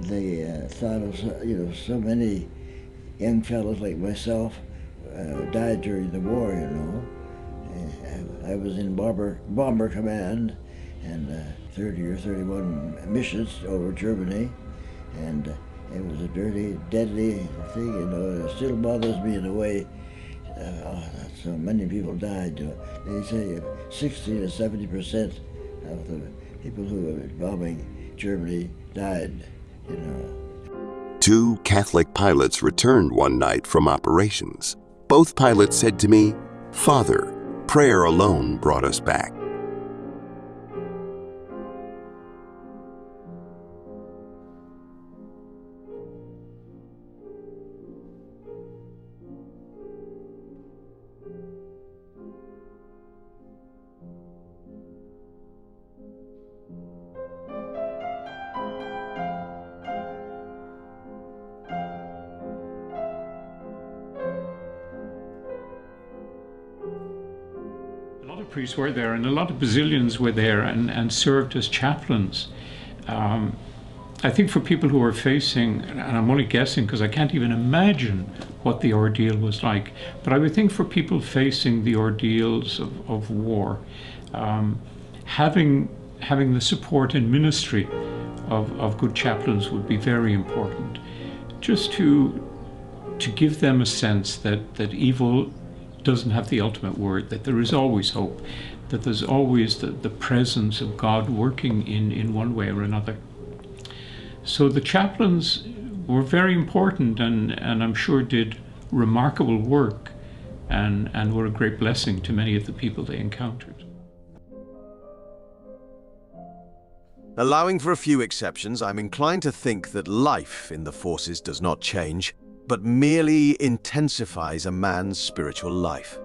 the thought of so many young fellows like myself died during the war. I was in bomber command and 30 or 31 missions over Germany, and it was a dirty, deadly thing. It still bothers me in a way. So many people died. They say 60 to 70% of the people who were bombing Germany died. 2 Catholic pilots returned one night from operations. Both pilots said to me, "Father, prayer alone brought us back." A lot of priests were there, and a lot of Basilians were there and served as chaplains. I think for people who are facing, and I'm only guessing because I can't even imagine what the ordeal was like, but I would think for people facing the ordeals of war, having the support and ministry of good chaplains would be very important, just to give them a sense that evil doesn't have the ultimate word, that there is always hope, that there's always the presence of God working in one way or another. So the chaplains were very important and I'm sure did remarkable work and were a great blessing to many of the people they encountered. Allowing for a few exceptions, I'm inclined to think that life in the forces does not change, but merely intensifies a man's spiritual life.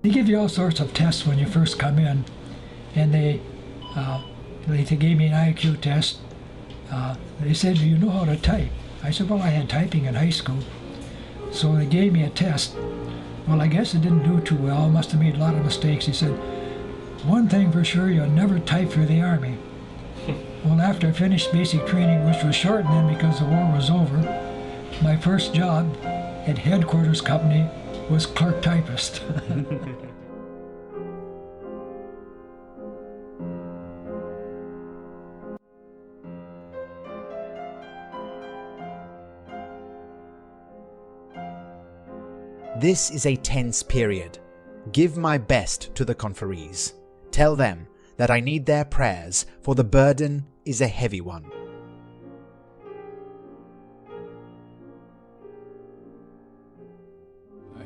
They give you all sorts of tests when you first come in, and they gave me an IQ test. They said, "Do you know how to type?" I said, "Well, I had typing in high school." So they gave me a test. Well, I guess it didn't do too well. Must have made a lot of mistakes. He said, "One thing for sure, you'll never type for the Army." Well, after I finished basic training, which was shortened then because the war was over, my first job at headquarters company was clerk typist. This is a tense period. Give my best to the conferees. Tell them that I need their prayers, for the burden is a heavy one.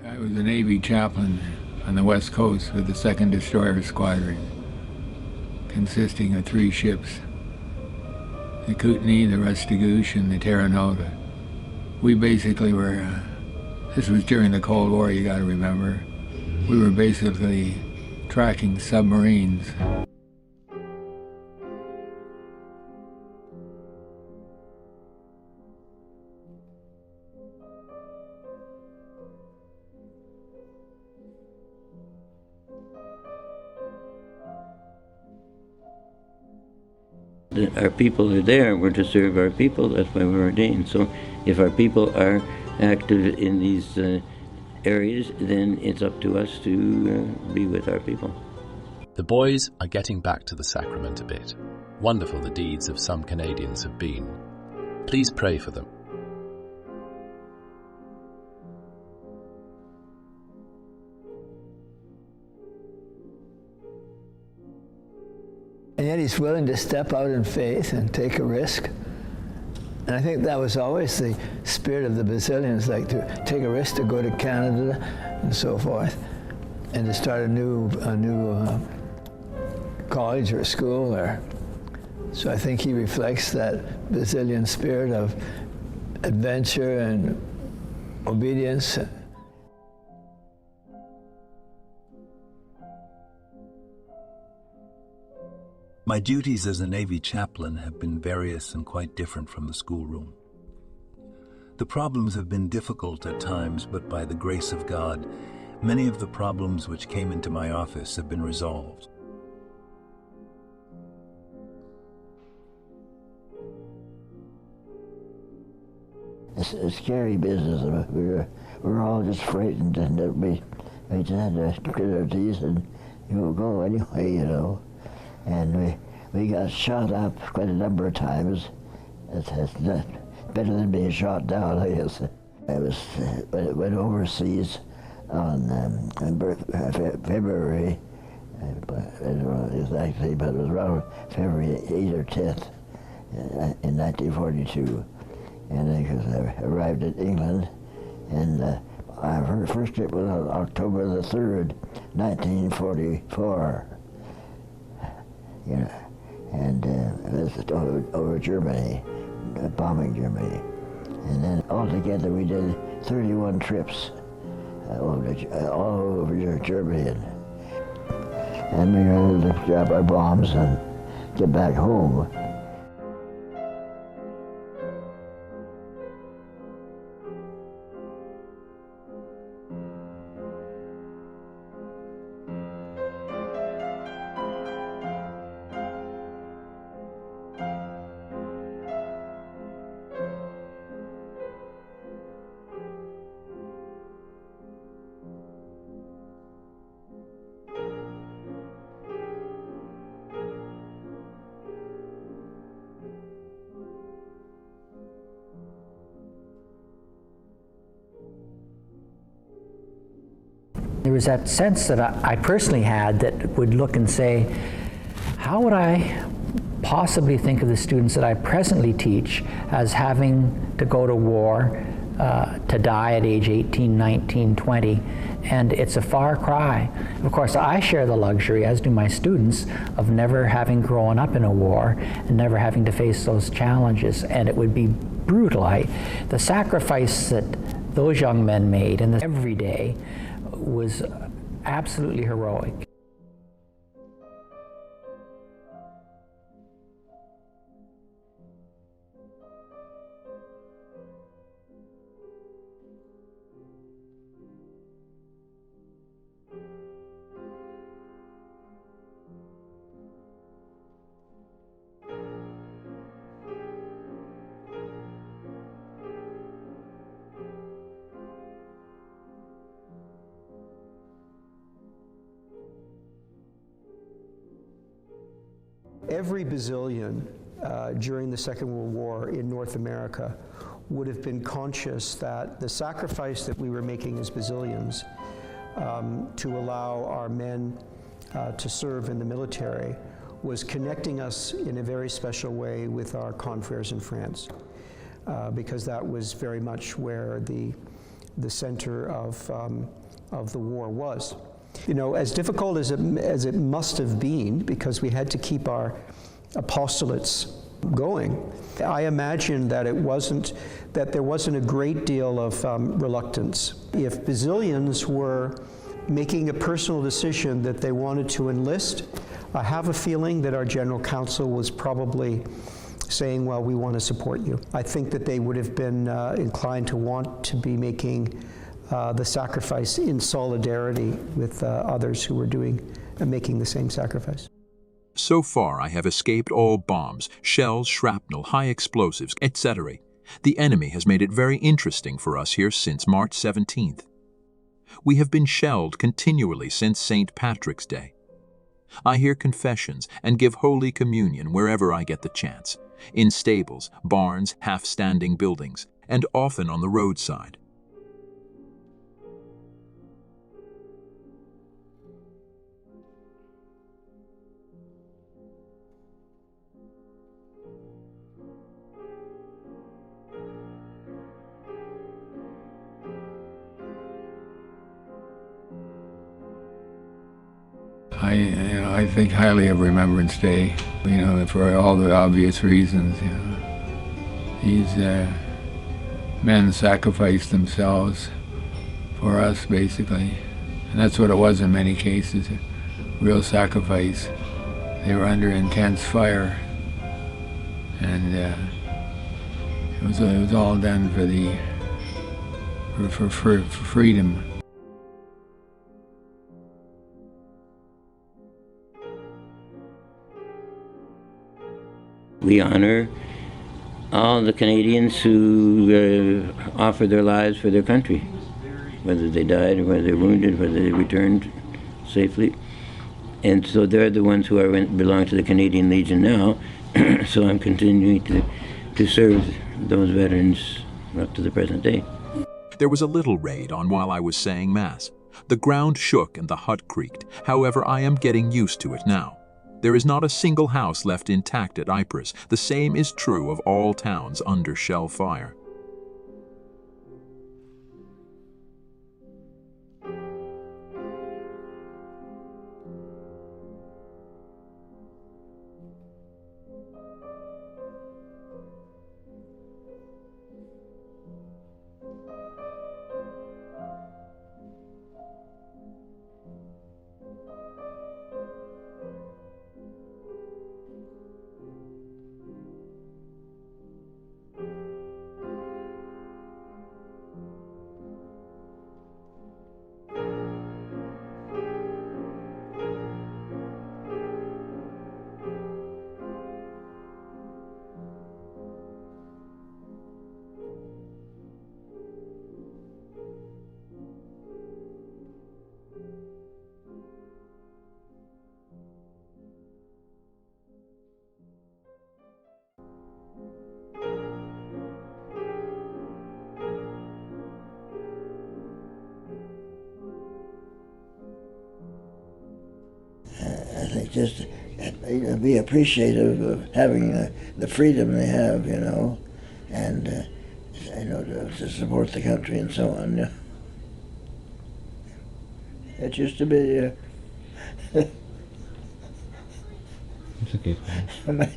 I was a Navy chaplain on the West Coast with the 2nd Destroyer Squadron, consisting of 3 ships, the Kootenai, the Restigouche, and the Terra Nova. We basically were, this was during the Cold War, you gotta remember, we were basically tracking submarines. Our people are there, we're to serve our people, that's why we're ordained. So if our people are active in these areas, then it's up to us to be with our people. The boys are getting back to the sacrament a bit. Wonderful the deeds of some Canadians have been. Please pray for them. And yet he's willing to step out in faith and take a risk. And I think that was always the spirit of the Basilians, like to take a risk to go to Canada and so forth, and to start a new college or school. So I think he reflects that Basilian spirit of adventure and obedience. My duties as a Navy chaplain have been various and quite different from the schoolroom. The problems have been difficult at times, but by the grace of God, many of the problems which came into my office have been resolved. a scary business. We were all just frightened, and we just had to grit our teeth and go anyway, And we got shot up quite a number of times. It's not better than being shot down, I guess. Went overseas on February, I don't know exactly, but it was around February 8th or 10th in 1942. And I arrived in England, and our first trip was on October the 3rd, 1944. And it was over Germany, bombing Germany. And then altogether we did 31 trips all over Germany. And we were able to drop our bombs and get back home. There was that sense that I personally had that would look and say, how would I possibly think of the students that I presently teach as having to go to war, to die at age 18, 19, 20, and it's a far cry. Of course, I share the luxury, as do my students, of never having grown up in a war and never having to face those challenges, and it would be brutal. The sacrifice that those young men made in the every day was absolutely heroic. Every Basilian during the Second World War in North America would have been conscious that the sacrifice that we were making as Basilians to allow our men to serve in the military was connecting us in a very special way with our confreres in France, because that was very much where the center of the war was. As difficult as it must have been, because we had to keep our apostolates going, I imagine that there wasn't a great deal of reluctance. If Basilians were making a personal decision that they wanted to enlist, I have a feeling that our General Council was probably saying, well, we want to support you. I think that they would have been inclined to want to be making the sacrifice in solidarity with others who were doing and making the same sacrifice. So far I have escaped all bombs, shells, shrapnel, high explosives, etc. The enemy has made it very interesting for us here since March 17th. We have been shelled continually since St. Patrick's Day. I hear confessions and give Holy Communion wherever I get the chance, in stables, barns, half-standing buildings, and often on the roadside. I think highly of Remembrance Day, for all the obvious reasons. These men sacrificed themselves for us, basically. And that's what it was in many cases, a real sacrifice. They were under intense fire, and it was all done for freedom. We honor All the Canadians who offered their lives for their country, whether they died or whether they're wounded, whether they returned safely. And so they're the ones who belong to the Canadian Legion now. So I'm continuing to serve those veterans up to the present day. There was a little raid on while I was saying Mass. The ground shook and the hut creaked. However, I am getting used to it now. There is not a single house left intact at Ypres. The same is true of all towns under shell fire. I think just be appreciative of having the freedom they have, and to support the country and so on. Yeah. It used to be. It's okay. My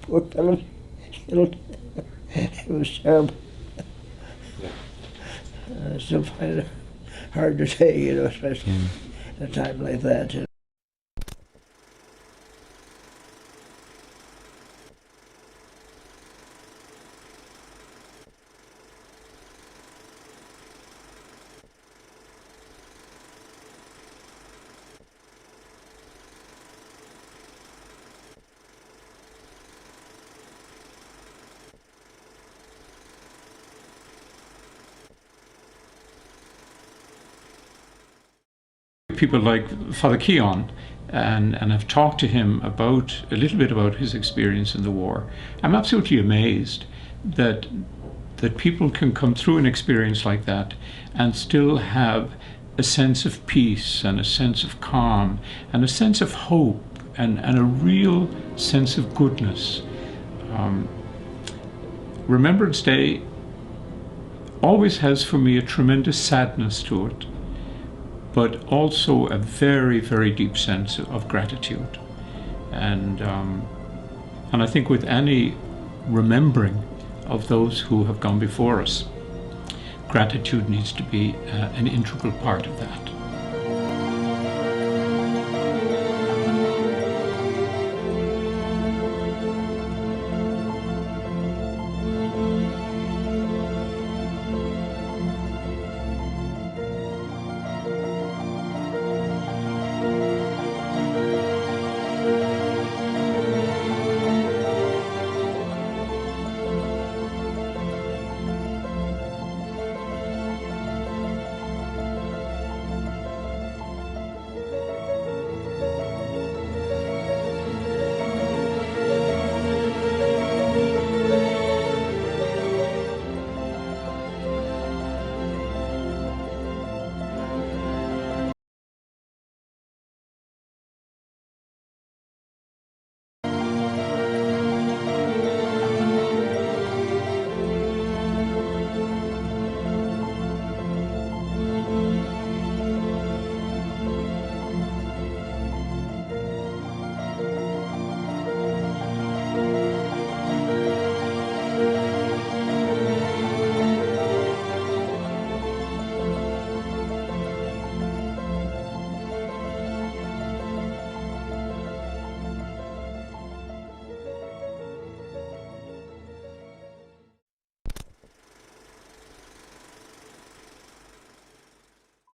poor fellow killed. It was terrible. I still find it hard to take, especially at a time like that. People like Father Keon, and I've talked to him about a little bit about his experience in the war. I'm absolutely amazed that people can come through an experience like that and still have a sense of peace and a sense of calm and a sense of hope and a real sense of goodness. Remembrance Day always has for me a tremendous sadness to it, but also a very, very deep sense of gratitude. And I think with any remembering of those who have gone before us, gratitude needs to be an integral part of that.